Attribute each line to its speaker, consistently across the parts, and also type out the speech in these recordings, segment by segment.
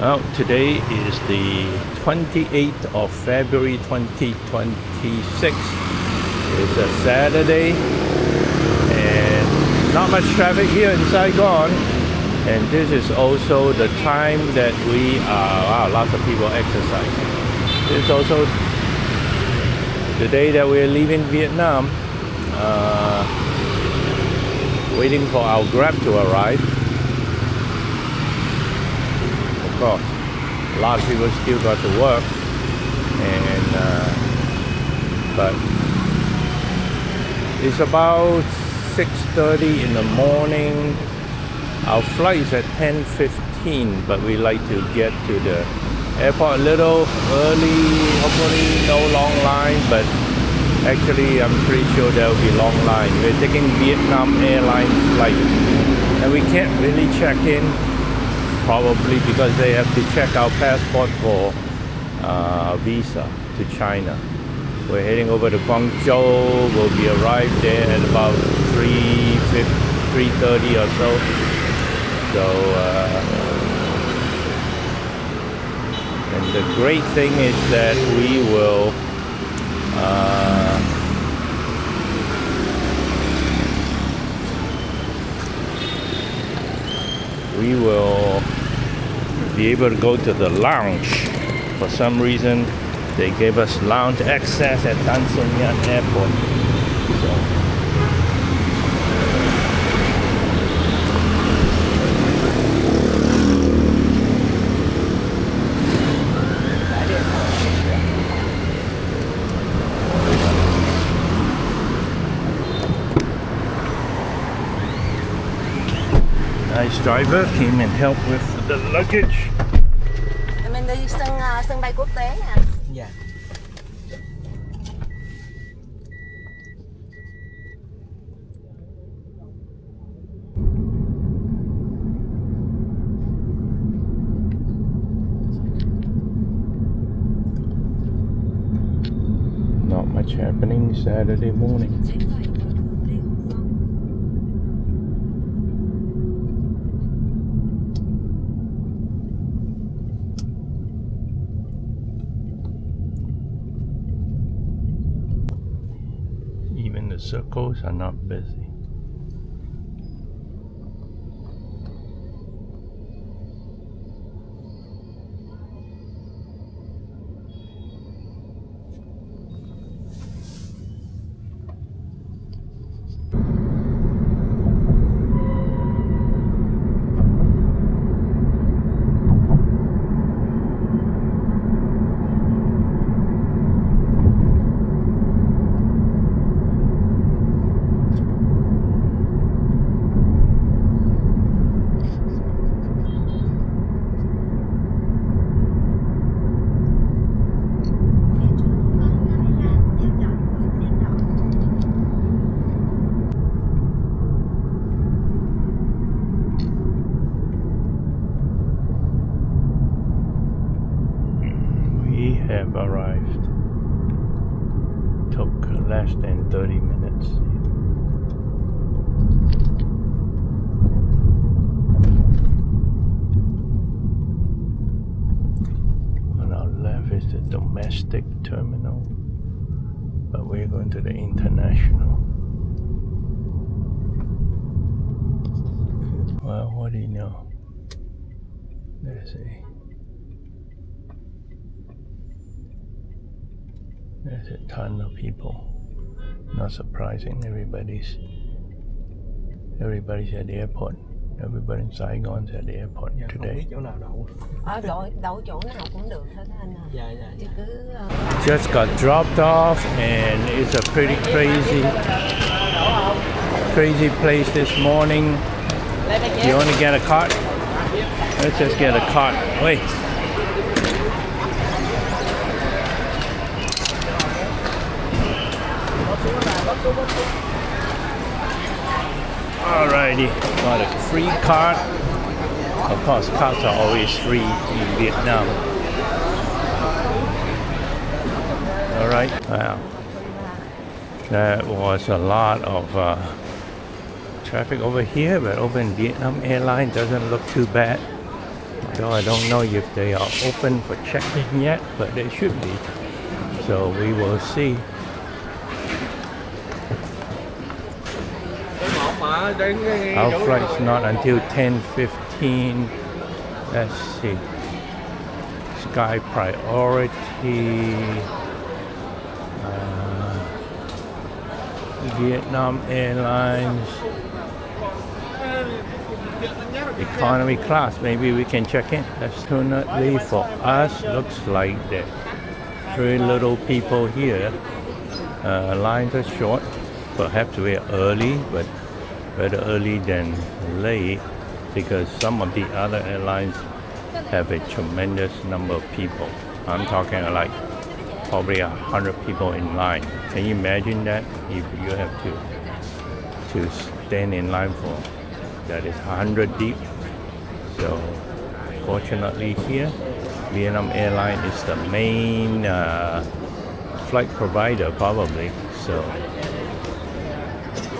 Speaker 1: Well, today is the 28th of February 2026. It's a Saturday and not much traffic here in Saigon. And this is also the time that we are, lots of people exercising. This is also the day that we're leaving Vietnam. Waiting for our Grab to arrive. Of course, a lot of people still got to work, and but it's about 6:30 in the morning. Our flight is at 10:15, but we like to get to the airport a little early. Hopefully, no long line, but actually, I'm pretty sure there will be long line. We're taking Vietnam Airlines flight, and we can't really check in, probably because they have to check our passport for visa to China. We're heading over to Guangzhou. We'll be arrived there at about 3:30 or so. So, and the great thing is that we will be able to go to the lounge. For some reason, they gave us lounge access at Tan Son Nhat Airport. So, nice driver came and helped with the luggage.
Speaker 2: Mình đi sân bay quốc tế nè.
Speaker 3: Dạ.
Speaker 1: Not much happening Saturday morning. Even the circles are not busy. Have arrived. Took less than 30 minutes. On our left is the domestic terminal, but we're going to the international. Well, what do you know? There's a ton of people. Not surprising. Everybody's at the airport. Everybody in Saigon's at the airport today.
Speaker 2: Đậu chỗ nào cũng được thôi anh à.
Speaker 3: Dạ.
Speaker 2: Chứ cứ
Speaker 1: Just got dropped off, and it's a pretty crazy place this morning. You want to get a cart? Let's just get a cart. Wait. Alrighty, got a free cart. Of course, carts are always free in Vietnam. Alright, wow. That was a lot of traffic over here, but over in Vietnam Airlines doesn't look too bad. Though I don't know if they are open for check-in yet, but they should be. So we will see. Our flight's not until 10:15. Let's see. Sky Priority. Vietnam Airlines. Economy class. Maybe we can check in. Fortunately for us, looks like there very little people here. Lines are short. Perhaps we're early, but better early than late because some of the other airlines have a tremendous number of people. I'm talking like probably 100 people in line. Can you imagine that? If you have to stand in line for that is 100 deep. So fortunately here, Vietnam Airlines is the main flight provider probably. So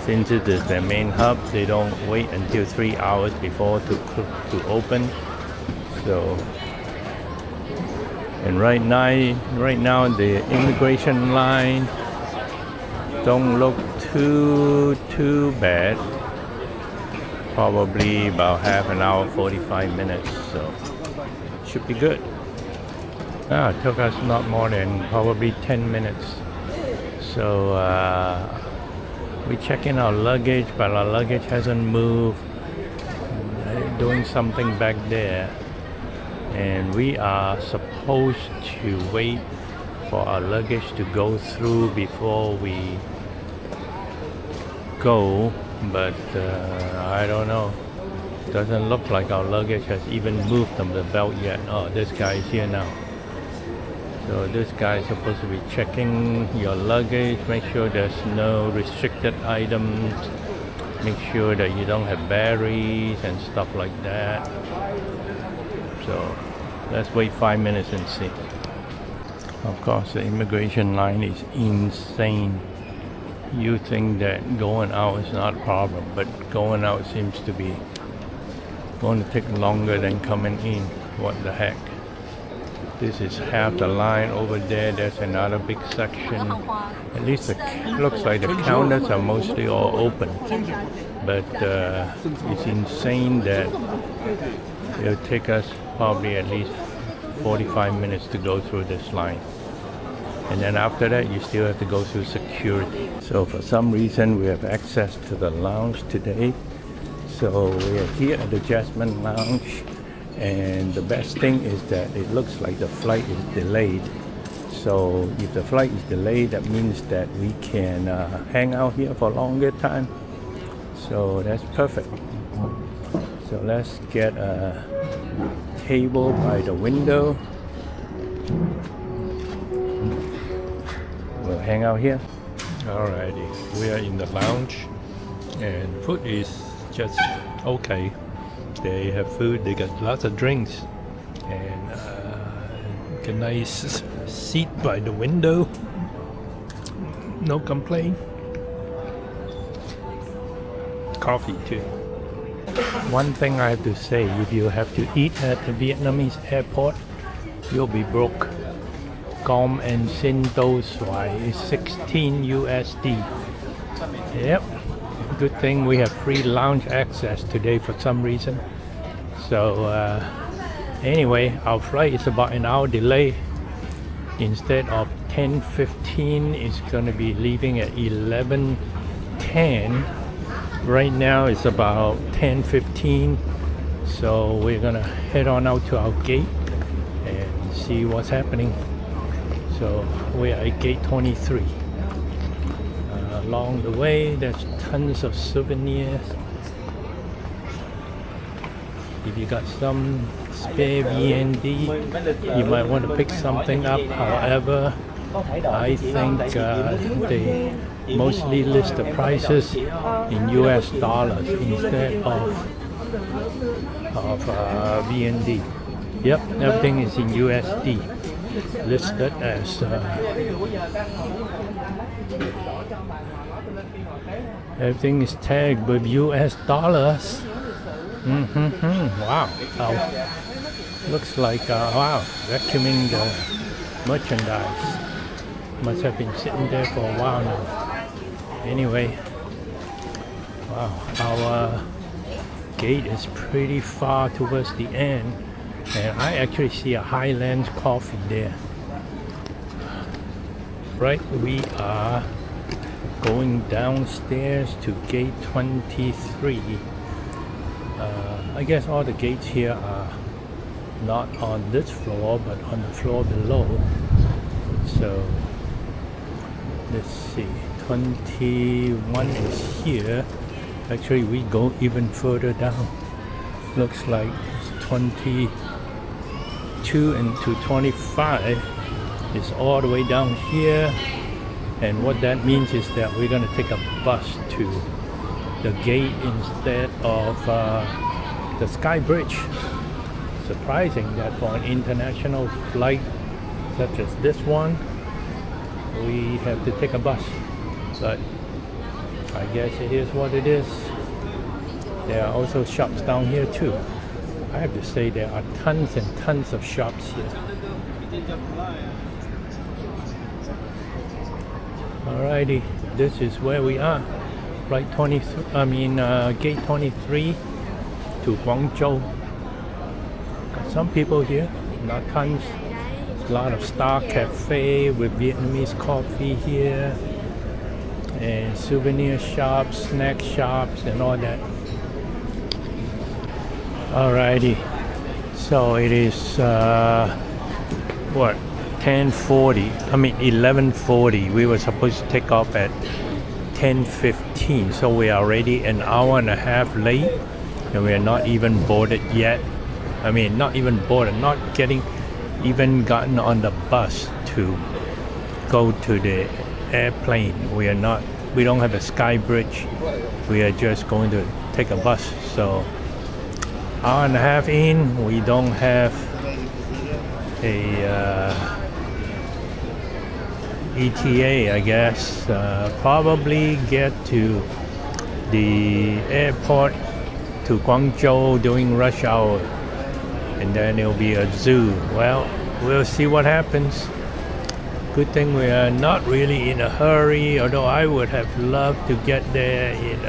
Speaker 1: since it is their main hub, they don't wait until 3 hours before to open. So, and right now the immigration line don't look too bad. Probably about half an hour, 45 minutes. So should be good. It took us not more than probably 10 minutes. So we check in our luggage, but our luggage hasn't moved. They're doing something back there. And we are supposed to wait for our luggage to go through before we go. But I don't know. Doesn't look like our luggage has even moved from the belt yet. Oh, this guy is here now. So this guy is supposed to be checking your luggage, make sure there's no restricted items, make sure that you don't have batteries and stuff like that. So let's wait 5 minutes and see. Of course, the immigration line is insane. You think that going out is not a problem, but going out seems to be going to take longer than coming in. What the heck? This is half the line over there. There's another big section. At least it looks like the counters are mostly all open. But it's insane that it'll take us probably at least 45 minutes to go through this line. And then after that, you still have to go through security. So for some reason, we have access to the lounge today. So we are here at the Jasmine Lounge. And the best thing is that it looks like the flight is delayed. So if the flight is delayed, that means that we can hang out here for a longer time. So that's perfect. So let's get a table by the window. We'll hang out here. Alrighty, we are in the lounge and food is just okay. They have food, they got lots of drinks and a nice seat by the window. No complaint. Coffee too. One thing I have to say, if you have to eat at the Vietnamese airport, you'll be broke. Com and Sin Do Xoài is 16 USD. Yep. Good thing we have free lounge access today for some reason. So anyway, our flight is about an hour delay. Instead of 10:15, it's going to be leaving at 11:10. Right now it's about 10:15. So we're going to head on out to our gate and see what's happening. So we are at gate 23. Along the way, there's tons of souvenirs. If you got some spare VND, you might want to pick something up. However, I think they mostly list the prices in US dollars instead of VND. Yep, everything is in USD. Listed as everything is tagged with US dollars. Wow. Looks like, wow, vacuuming the merchandise. Must have been sitting there for a while now. Anyway, wow, our gate is pretty far towards the end. And I actually see a Highlands coffee there. Right, we are going downstairs to gate 23. I guess all the gates here are not on this floor but on the floor below. So let's see, 21 is here. Actually we go even further down. Looks like it's 22 and to 25 is all the way down here. And what that means is that we're going to take a bus to the gate instead of the Sky Bridge. Surprising that for an international flight such as this one, we have to take a bus. But I guess it is what it is. There are also shops down here too. I have to say there are tons and tons of shops here. Alrighty, this is where we are. Flight 23, gate 23 to Guangzhou. Got some people here, not tons. A lot of Star Cafe with Vietnamese coffee here, and souvenir shops, snack shops, and all that. Alrighty, so it is what, 11:40. We were supposed to take off at 10:15, so we are already an hour and a half late, and we are not even boarded yet. I mean, not even boarded, not getting even gotten on the bus to go to the airplane. We don't have a Sky Bridge. We are just going to take a bus. So hour and a half in, we don't have a ETA, I guess. Probably get to the airport to Guangzhou during rush hour, and then it'll be a zoo. Well, we'll see what happens. Good thing we are not really in a hurry, although I would have loved to get there in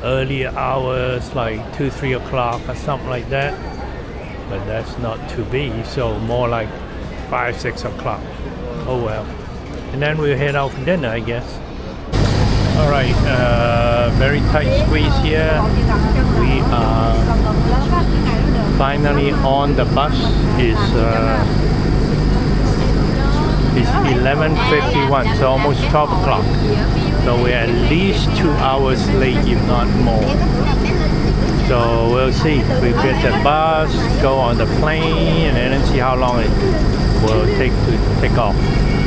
Speaker 1: earlier hours, like 2-3 o'clock or something like that, but that's not to be. So more like 5-6 o'clock. Oh well. And then we'll head out for dinner, I guess. Alright, very tight squeeze here. We are finally on the bus. It's 11:51, so almost 12 o'clock. So we're at least 2 hours late, if not more. So we'll see. We get the bus, go on the plane, and then see how long it will take to take off.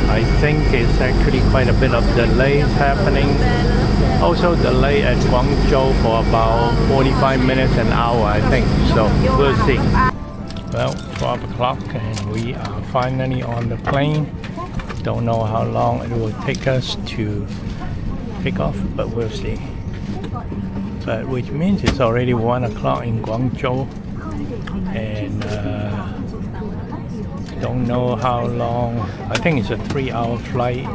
Speaker 1: I think it's actually quite a bit of delays happening. Also delay at Guangzhou for about 45 minutes, an hour, I think. So we'll see. Well, 12 o'clock and we are finally on the plane. Don't know how long it will take us to take off, but we'll see. But which means it's already 1 o'clock in Guangzhou, and don't know how long. I think it's a 3-hour flight,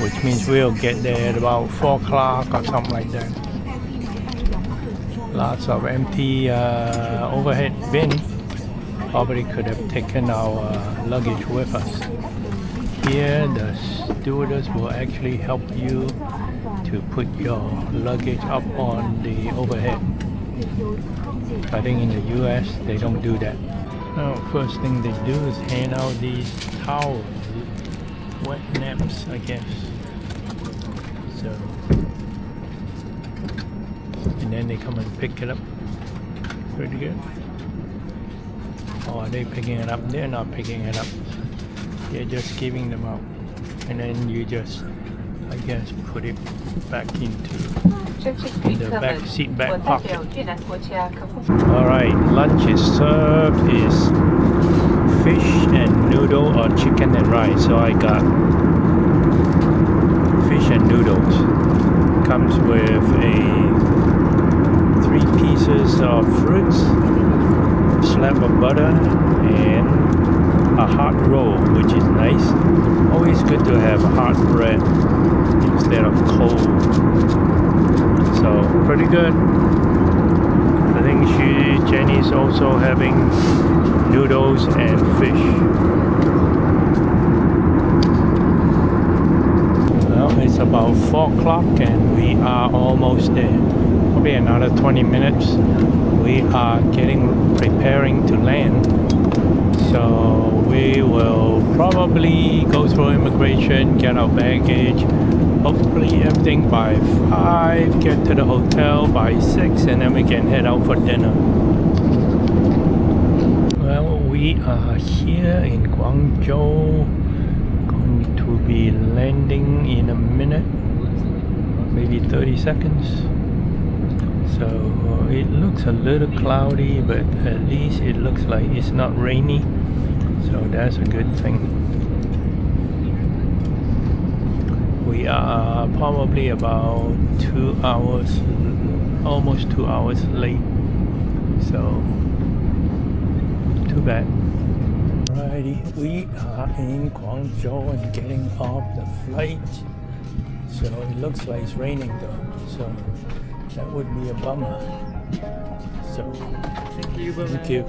Speaker 1: which means we'll get there at about 4 o'clock or something like that. Lots of empty overhead bin. Probably could have taken our luggage with us. Here the stewardess will actually help you to put your luggage up on the overhead. I think in the US they don't do that. Now, first thing they do is hand out these towels, wet naps, I guess. So, and then they come and pick it up. Pretty good. Or are they picking it up? They're not picking it up. They're just giving them out. And then you just, I guess, put it back into the back seat, back pocket. Alright, lunch is served is fish and noodle or chicken and rice. So I got fish and noodles. Comes with 3 pieces of fruits slab of butter and a hot roll, which is nice. Always good to have hot bread instead of cold. So pretty good. I think Jenny's also having noodles and fish. Well, it's about 4 o'clock and we are almost there. Probably another 20 minutes. We are preparing to land. So we will probably go through immigration, get our baggage, hopefully everything by 5, get to the hotel by 6, and then we can head out for dinner. Well, we are here in Guangzhou, going to be landing in a minute, maybe 30 seconds. So it looks a little cloudy, but at least it looks like it's not rainy, so that's a good thing. We are probably about 2 hours, almost 2 hours late, so too bad. Alrighty, we are in Guangzhou and getting off the flight. So it looks like it's raining though, so that would be a bummer. So thank you. Thank you.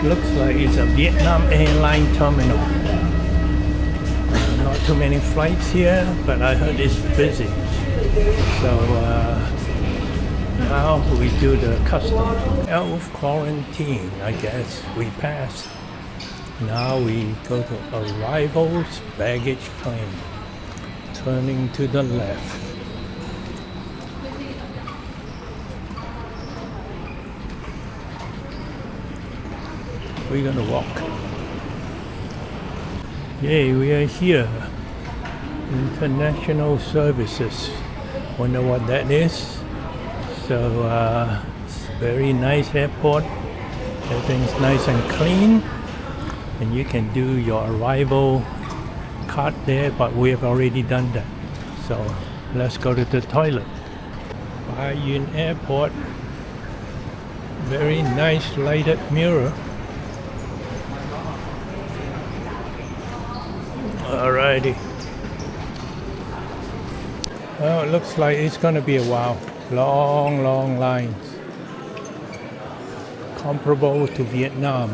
Speaker 1: Looks like it's a Vietnam airline terminal. Not too many flights here, but I heard it's busy. So now we do the customs. Health quarantine, I guess. We passed. Now we go to arrivals, baggage claim. Turning to the left. We're gonna walk. Yay, we are here. International services. Wonder what that is. So it's a very nice airport. Everything's nice and clean. And you can do your arrival card there, but we have already done that. So let's go to the toilet. Baiyun Airport. Very nice lighted mirror. Alrighty. Well, it looks like it's gonna be a while. Long lines. Comparable to Vietnam.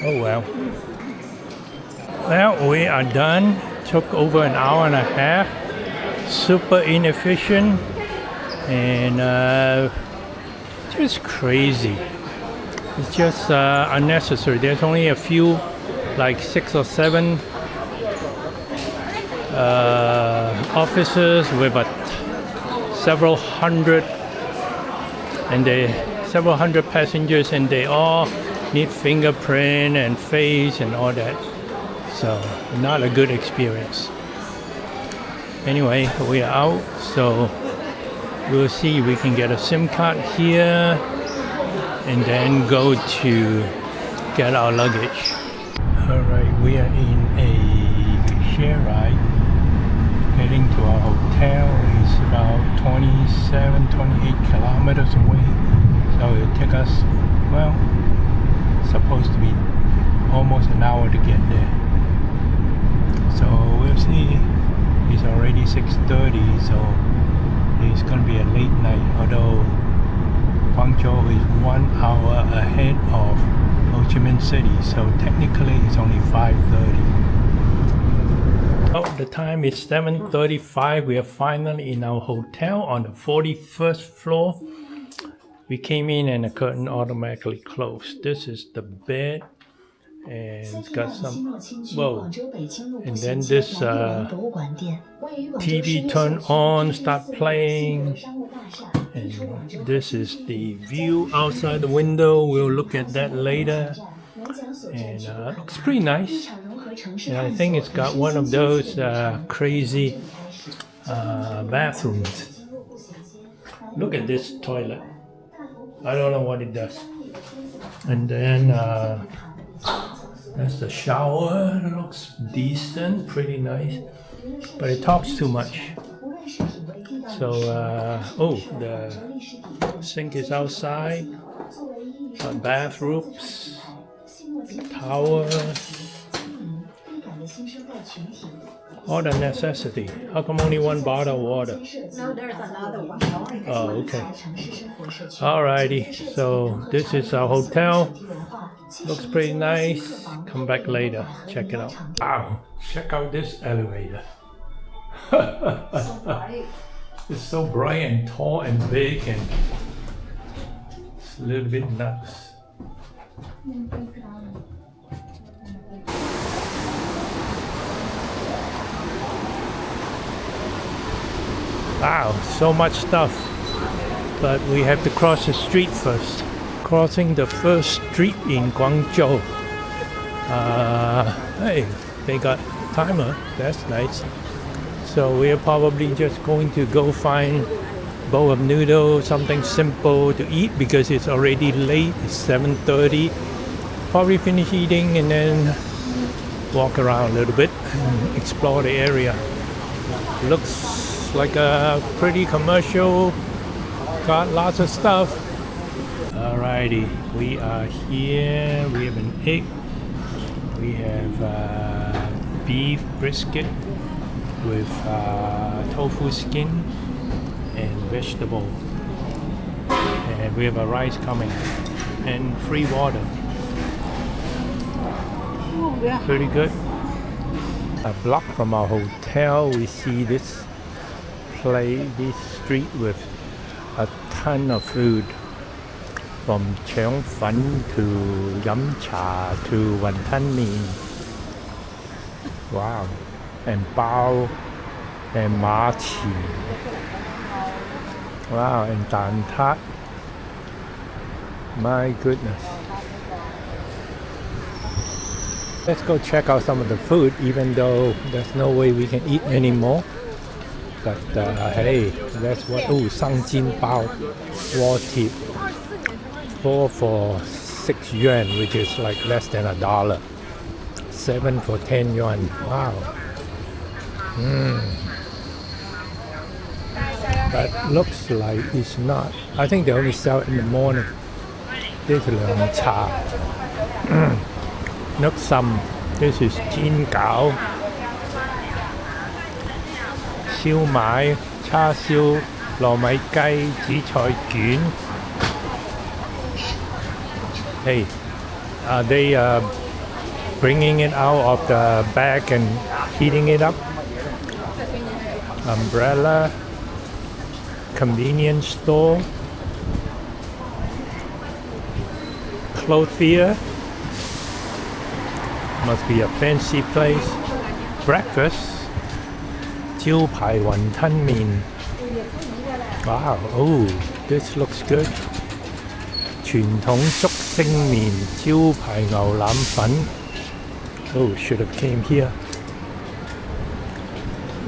Speaker 1: Oh well. Well, we are done. Took over an hour and a half. Super inefficient and just crazy. It's just unnecessary. There's only a few, like 6 or 7 officers with several hundred passengers, and they all need fingerprint and face and all that. So not a good experience. Anyway, we are out, so we'll see if we can get a SIM card here and then go to get our luggage. Alright, we are in a share ride heading to our hotel. It's about 28 kilometers away, so it'll take us, well, supposed to be almost an hour to get there. So we'll see. It's already 6:30, so it's going to be a late night, although Guangzhou is 1 hour ahead of Ho Chi Minh City, so technically it's only 5:30. Oh, the time is 7:35. We are finally in our hotel on the 41st floor. We came in and the curtain automatically closed. This is the bed, and it's got some, whoa, and then this TV turn on, start playing, and this is the view outside the window. We'll look at that later, and it looks pretty nice. And I think it's got one of those crazy bathrooms. Look at this toilet. I don't know what it does. And then that's the shower. It looks decent, pretty nice. but it talks too much. So, oh, the sink is outside, bathrooms, towers, all the necessity. How come only one bottle of water?
Speaker 2: No, there's another one.
Speaker 1: Oh, okay. Alrighty, so this is our hotel. Looks pretty nice. Come back later, check it out. Wow, check out this elevator. It's so bright and tall and big, and it's a little bit nuts. Wow, so much stuff. But we have to cross the street first. Crossing the first street in Guangzhou. Hey, they got timer. That's nice. So we're probably just going to go find a bowl of noodles, something simple to eat because it's already late. It's 7:30. Probably finish eating and then walk around a little bit and explore the area. Looks like a pretty commercial. Got lots of stuff. Alrighty, we are here. We have an egg. We have beef brisket with tofu skin and vegetable. And we have a rice coming and free water. Pretty good. A block from our hotel, we see this street with a ton of food, from 腸粉 to 飲茶 to wonton mee. Wow, and bao and 馬前. Wow, and 蛋撻. My goodness. Let's go check out some of the food, even though there's no way we can eat anymore. But hey, that's what. Oh, 生煎包, raw tip, 4 for 6 yuan, which is like less than $1. 7 for 10 yuan. Wow. But looks like it's not. I think they only sell it in the morning. This is 涼茶. Nước sâm. This is 煎餃. 燒賣, 叉燒, 糯米雞, 紫菜卷. Hey, are they bringing it out of the bag and heating it up? Umbrella, convenience store, clothier. Must be a fancy place. Breakfast. 招牌雲吞麵. Wow, oh, this looks good. 傳統竹升麵, 招牌牛腩粉. Oh, should have came here.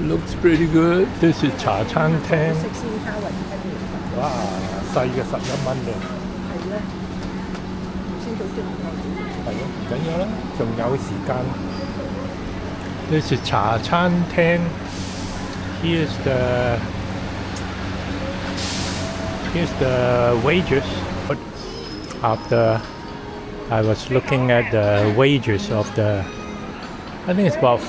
Speaker 1: Looks pretty good. This is 茶餐廳.哇，細嘅11蚊喎。係咯，唔緊要啦，仲有時間。This is 茶餐廳. Here's the wages. After I was looking at the wages of I think it's about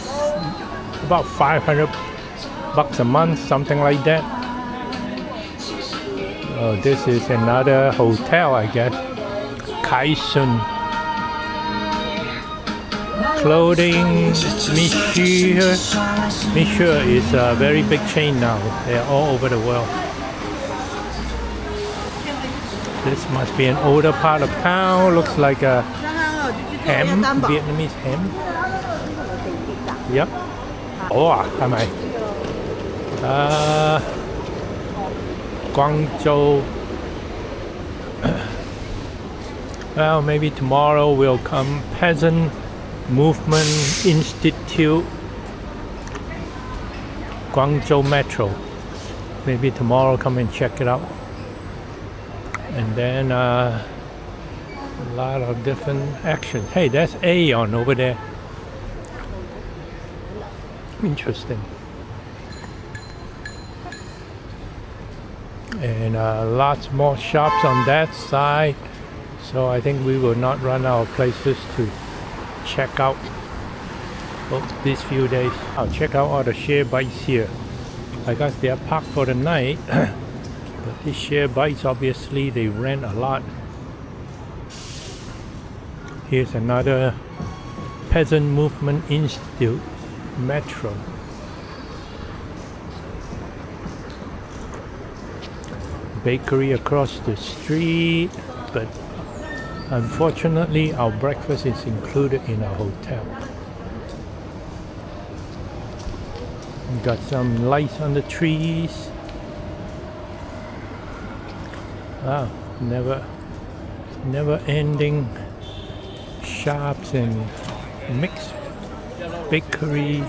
Speaker 1: $500 a month, something like that. Oh, this is another hotel, I guess. Kaisun. Clothing, Michur is a very big chain now. They're all over the world. This must be an older part of town. Looks like a ham, Vietnamese ham. Yep. Oh,係咪? Guangzhou. Well, maybe tomorrow will come Peasant Movement Institute, Guangzhou Metro. Maybe tomorrow come and check it out. And then a lot of different action. Hey, that's Aeon over there. Interesting. and lots more shops on that side. So I think we will not run out of places to check out these few days. I'll check out all the share bikes here. I guess they are parked for the night, but these share bikes obviously they rent a lot. Here's another Peasant Movement Institute metro. Bakery across the street, but unfortunately our breakfast is included in our hotel. We got some lights on the trees. Wow, never ending shops and mixed bakery.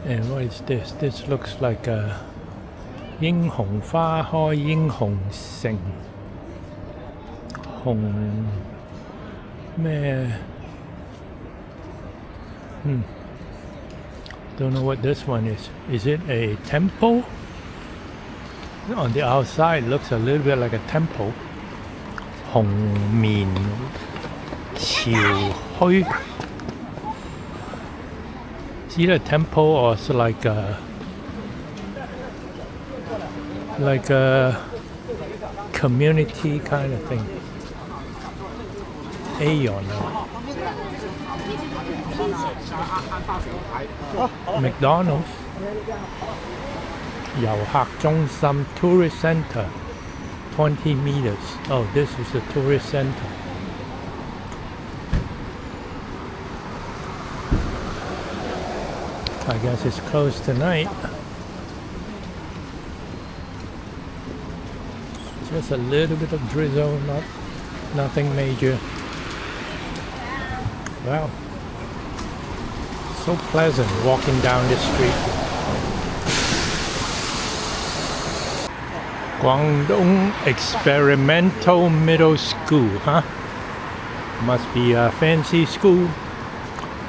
Speaker 1: And what is this? This looks like a 英雄花開英雄城紅咩Don't know what this one is. Is it a temple? On the outside, it looks a little bit like a temple. 紅棉潮墟 Is it a temple or it's like a community kind of thing? Aeon. McDonald's. 遊客中心 Tourist Center. 20 meters. Oh, this is the tourist center. I guess it's closed tonight. Just a little bit of drizzle, nothing major. Wow. So pleasant walking down this street. Guangzhou Experimental Middle School, huh? Must be a fancy school.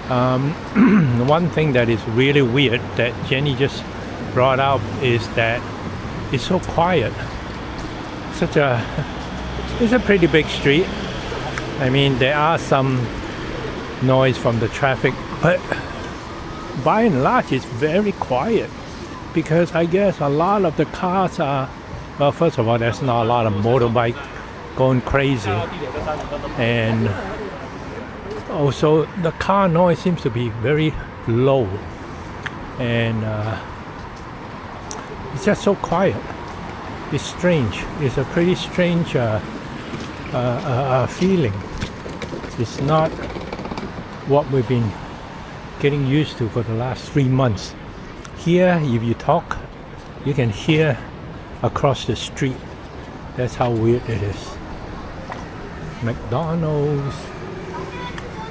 Speaker 1: One thing that is really weird that Jenny just brought up is that it's so quiet. It's a pretty big street. I mean, there are some noise from the traffic, but by and large it's very quiet because I guess a lot of the cars are, well, first of all, there's not a lot of motorbike going crazy, and also the car noise seems to be very low, and it's just so quiet. It's strange. It's a pretty strange feeling. It's not what we've been getting used to for the last 3 months. Here, if you talk, you can hear across the street. That's how weird it is. McDonald's.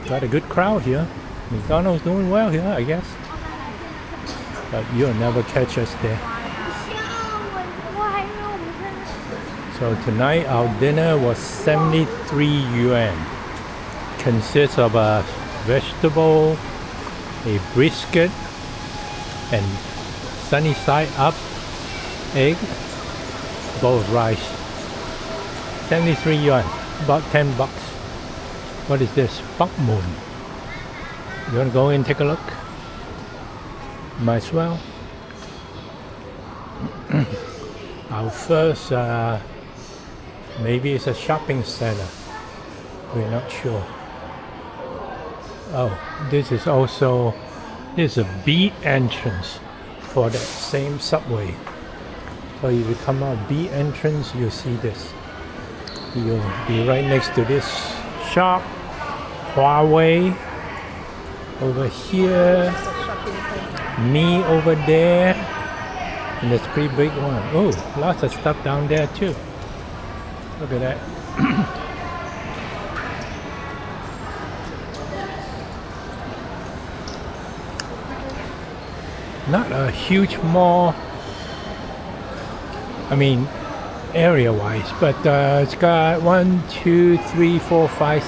Speaker 1: Got a good crowd here. McDonald's doing well here, I guess. But you'll never catch us there. So tonight our dinner was 73 yuan. Consists of a vegetable, a brisket, and sunny side up egg, bowl of rice. 73 yuan, about 10 bucks. What is this? Bak Moon. You want to go in and take a look? Might as well. Our first, maybe it's a shopping center. We're not sure. Oh, this is a B entrance for that same subway. So if you come out B entrance, you'll see this. You'll be right next to this shop. Huawei over here. Me over there. And it's a pretty big one. Oh, lots of stuff down there too. Look at that. Not a huge mall, I mean area wise, but it's got 1, 2, 3, 4, 5,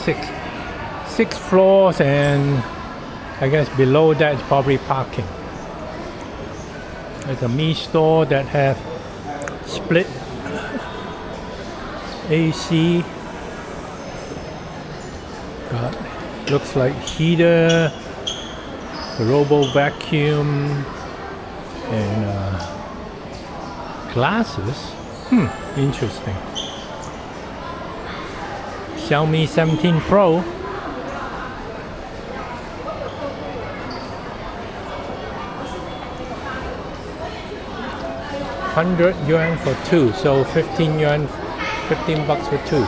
Speaker 1: 6 floors, and I guess below that is probably parking. There's a Mi store that have split AC. Got looks like heater, robo vacuum, and glasses. Interesting. Xiaomi 17 Pro. $100 for two, so 15 yuan, 15 bucks for two.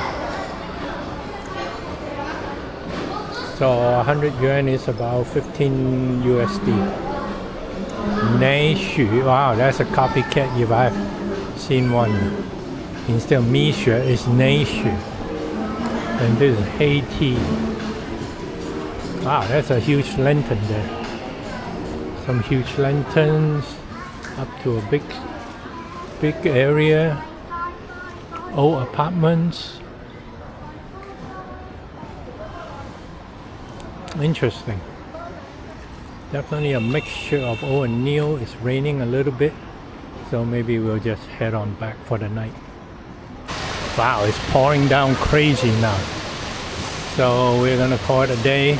Speaker 1: So 100 yuan is about 15 USD. Neishu, wow, that's a copycat if I've seen one. Instead of Mishu, it's Neishu. And this is Haiti. Wow, that's a huge lantern there. Some huge lanterns up to a big area. Old apartments. Interesting. Definitely a mixture of old and new. It's raining a little bit, so maybe we'll just head on back for the night. Wow, it's pouring down crazy now. So we're gonna call it a day,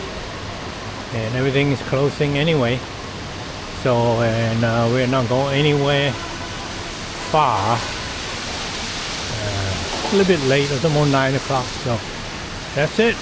Speaker 1: and everything is closing anyway. So, and we're not going anywhere far. A little bit late, it's almost 9 o'clock, so that's it.